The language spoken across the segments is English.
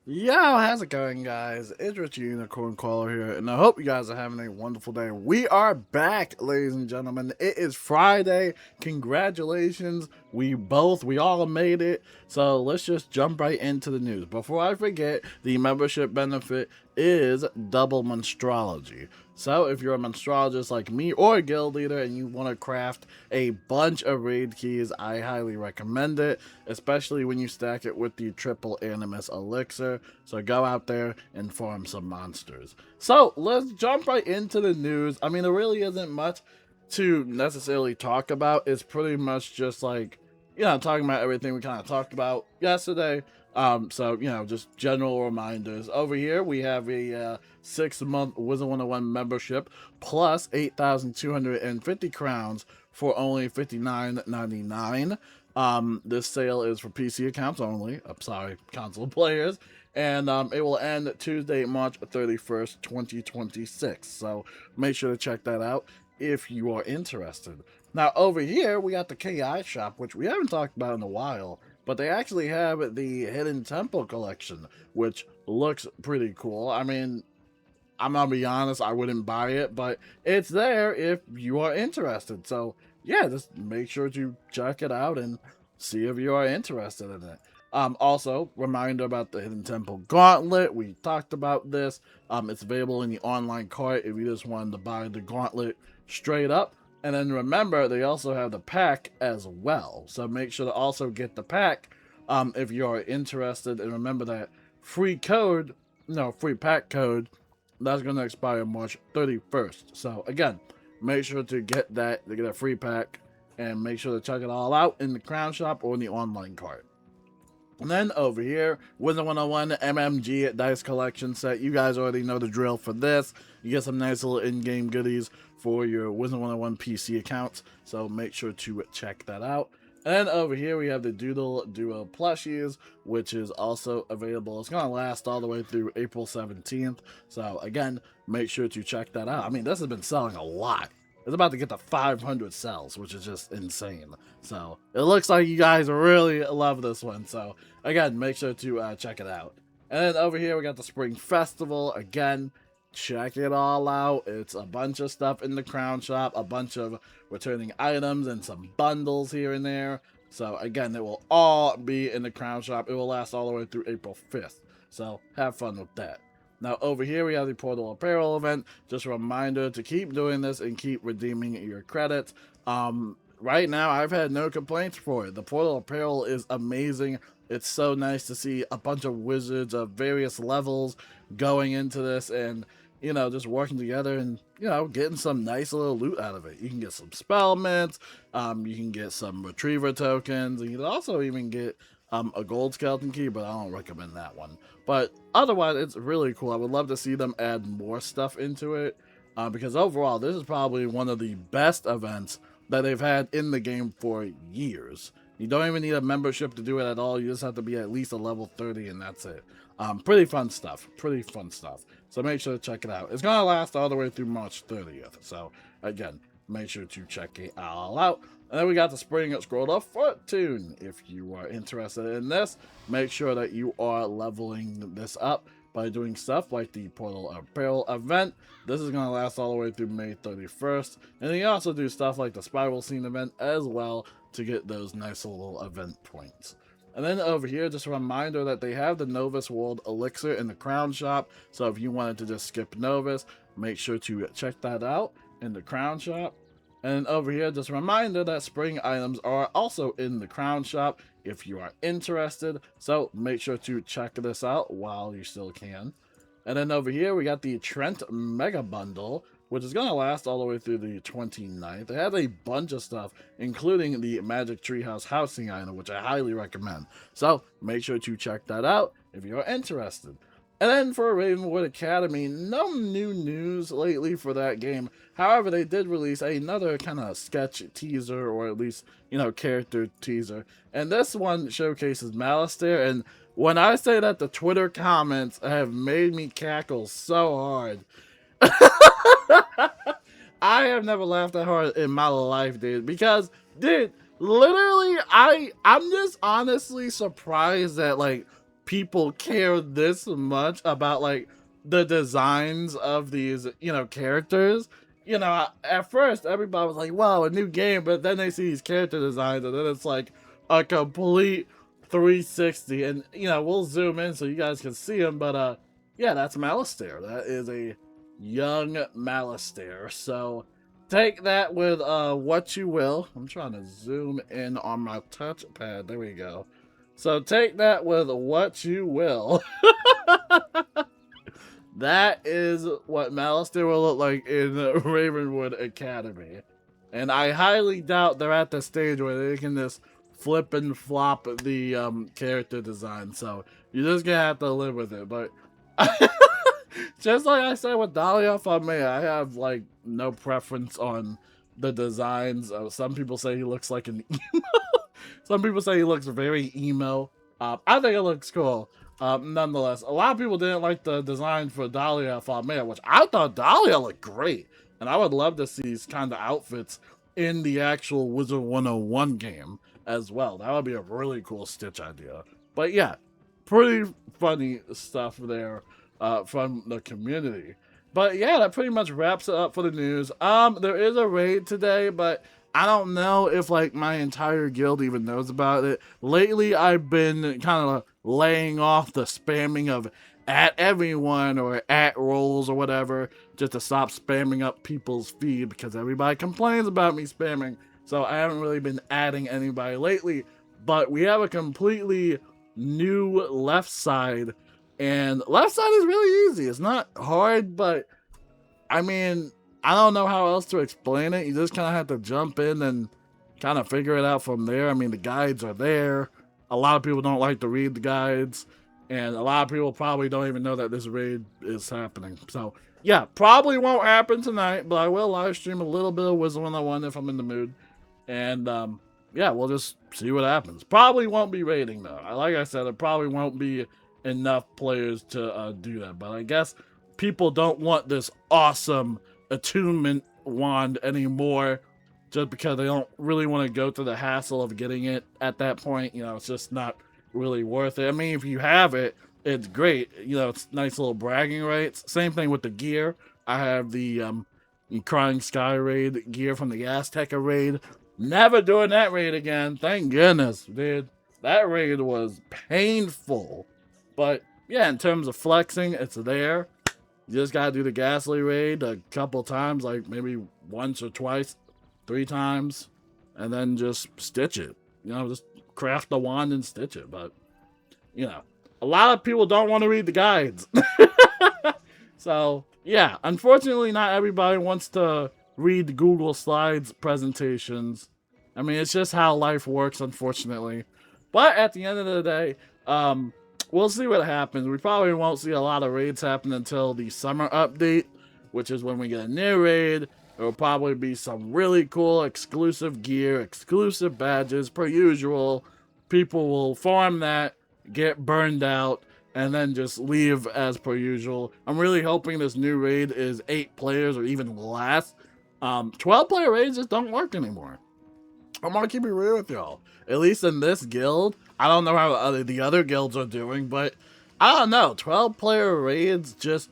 Yo, how's it going, guys? It's Rich Unicorn Caller here, and I hope you guys are having a wonderful day. We are back, ladies and gentlemen. It is Friday. Congratulations. We all made it. So let's just jump right into the news. Before I forget, the membership benefit is double monstrology. So if you're a monstrologist like me or a guild leader and you want to craft a bunch of raid keys, I highly recommend it, especially when you stack it with the triple animus elixir. So go out there and farm some monsters. So let's jump right into the news. I mean, there really isn't much to necessarily talk about. It's pretty much just like, talking about everything we kind of talked about yesterday. So, just general reminders. Over here, we have a 6-month Wizard101 membership plus 8,250 crowns for only $59.99. This sale is for PC accounts only. I'm sorry, console players. And it will end Tuesday, March 31st, 2026. So make sure to check that out if you are interested. Now, over here, we got the KI shop, which we haven't talked about in a while, but they actually have the Hidden Temple collection, which looks pretty cool. I mean, I'm gonna be honest, I wouldn't buy it, but it's there if you are interested. So yeah, just make sure to check it out and see if you are interested in it. Also, reminder about the Hidden Temple Gauntlet. We talked about this. It's available in the online cart if you just wanted to buy the gauntlet straight up. And then remember, they also have the pack as well. So make sure to also get the pack if you are interested. And remember that free code, no, free pack code, that's going to expire March 31st. So again, make sure to get that, to get a free pack, and make sure to check it all out in the Crown Shop or in the online cart. And then over here, Wizard101 MMG Dice Collection set. You guys already know the drill for this. You get some nice little in-game goodies for your Wizard101 PC accounts, so make sure to check that out. And over here we have the Doodle Duo plushies, which is also available. It's going to last all the way through April 17th. So again, make sure to check that out. I mean, this has been selling a lot. It's about to get to 500 cells, which is just insane. So it looks like you guys really love this one. So again, make sure to check it out. And then over here we got the Spring Festival. Again, check it all out. It's a bunch of stuff in the Crown Shop, a bunch of returning items and some bundles here and there. So again, it will all be in the Crown Shop. It will last all the way through April 5th. So have fun with that. Now over here we have the Portal Apparel event. Just a reminder to keep doing this and keep redeeming your credits. Right now I've had no complaints for it. The Portal Apparel is amazing. It's so nice to see a bunch of wizards of various levels going into this and, just working together and, getting some nice little loot out of it. You can get some spell mints, you can get some retriever tokens, and you can also even get a gold skeleton key, but I don't recommend that one. But otherwise, it's really cool. I would love to see them add more stuff into it, because overall, this is probably one of the best events that they've had in the game for years. You don't even need a membership to do it at all. You just have to be at least a level 30 and that's it. Pretty fun stuff. Pretty fun stuff. So make sure to check it out. It's going to last all the way through March 30th. So again, make sure to check it all out. And then we got the Spring Scroll of Fortune. If you are interested in this, make sure that you are leveling this up by doing stuff like the Portal Apparel event. This is going to last all the way through May 31st. And you also do stuff like the Spiral Scene event as well to get those nice little event points. And then over here, just a reminder that they have the Novus World Elixir in the Crown Shop. So if you wanted to just skip Novus, make sure to check that out in the Crown Shop. And over here, just a reminder that spring items are also in the Crown Shop if you are interested. So make sure to check this out while you still can. And then over here, we got the Trent Mega Bundle, which is going to last all the way through the 29th. They have a bunch of stuff, including the Magic Treehouse housing item, which I highly recommend. So make sure to check that out if you are interested. And then for Ravenwood Academy, no new news lately for that game. However, they did release another kind of sketch teaser, or at least, character teaser. And this one showcases Malistaire. And when I say that, the Twitter comments have made me cackle so hard. I have never laughed that hard in my life, dude. Because, dude, literally, I'm just honestly surprised that, like, people care this much about like the designs of these, characters. At first everybody was like, wow, a new game, but then they see these character designs and then it's like a complete 360. And we'll zoom in so you guys can see them, but yeah, that's Malistaire. That is a young Malistaire. So take that with what you will. I'm trying to zoom in on my touchpad. There we go. So take that with what you will. That is what Malistaire will look like in Ravenwood Academy. And I highly doubt they're at the stage where they can just flip and flop the character design. So you're just going to have to live with it. But just like I said with Dahlia Farmea, I have like no preference on the designs. Some people say he looks like an emo. Some people say he looks very emo. I think it looks cool. Nonetheless, a lot of people didn't like the design for Dahlia Farmea, which I thought Dahlia looked great. And I would love to see these kind of outfits in the actual Wizard101 game as well. That would be a really cool Stitch idea. But yeah, pretty funny stuff there from the community. But yeah, that pretty much wraps it up for the news. There is a raid today, but I don't know if like my entire guild even knows about it. Lately, I've been kind of laying off the spamming of at everyone or at roles or whatever, just to stop spamming up people's feed because everybody complains about me spamming. So I haven't really been adding anybody lately, but we have a completely new left side, and left side is really easy. It's not hard, but I mean, I don't know how else to explain it. You just kind of have to jump in and kind of figure it out from there. I mean, the guides are there. A lot of people don't like to read the guides, and a lot of people probably don't even know that this raid is happening. So yeah, probably won't happen tonight, but I will live stream a little bit of Wizard101 if I'm in the mood. And yeah, we'll just see what happens. Probably won't be raiding though. Like I said, it probably won't be enough players to do that. But I guess people don't want this awesome attunement wand anymore just because they don't really want to go through the hassle of getting it at that point. It's just not really worth it. I mean, if you have it, it's great. It's nice little bragging rights. Same thing with the gear. I have the Crying Sky raid gear from the Azteca raid. Never doing that raid again. Thank goodness, dude. That raid was painful. But yeah, in terms of flexing, it's there. You just gotta do the Ghastly raid a couple times, like maybe once or twice, 3 times, and then just stitch it. Just craft the wand and stitch it. But, a lot of people don't want to read the guides. So, yeah, unfortunately, not everybody wants to read Google Slides presentations. I mean, it's just how life works, unfortunately. But at the end of the day, we'll see what happens. We probably won't see a lot of raids happen until the summer update, which is when we get a new raid. There will probably be some really cool exclusive gear, exclusive badges, per usual. People will farm that, get burned out, and then just leave as per usual. I'm really hoping this new raid is 8 players or even less. 12-player raids just don't work anymore. I'm gonna keep it real with y'all. At least in this guild, I don't know how the other guilds are doing, but I don't know. 12-player raids just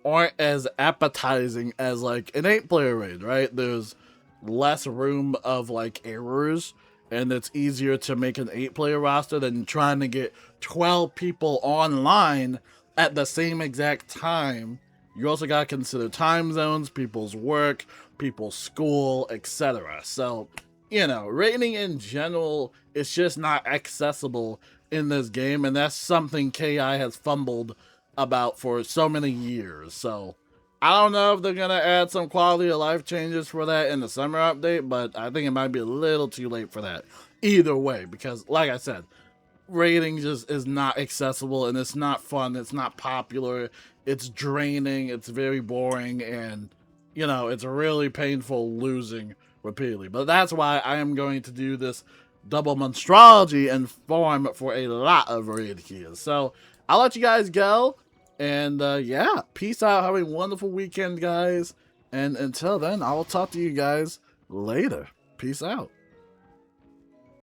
aren't as appetizing as like an 8-player raid, right? There's less room of like errors, and it's easier to make an 8-player roster than trying to get 12 people online at the same exact time. You also gotta consider time zones, people's work, people's school, etc. So, raiding in general is just not accessible in this game, and that's something KI has fumbled about for so many years. So I don't know if they're gonna add some quality of life changes for that in the summer update, but I think it might be a little too late for that either way, because like I said, raiding just is not accessible, and it's not fun, it's not popular, it's draining, it's very boring, and it's really painful losing repeatedly. But that's why I am going to do this double monstrology and farm for a lot of raid keys. So I'll let you guys go, and yeah, peace out. Have a wonderful weekend, guys, and until then, I will talk to you guys later. Peace out.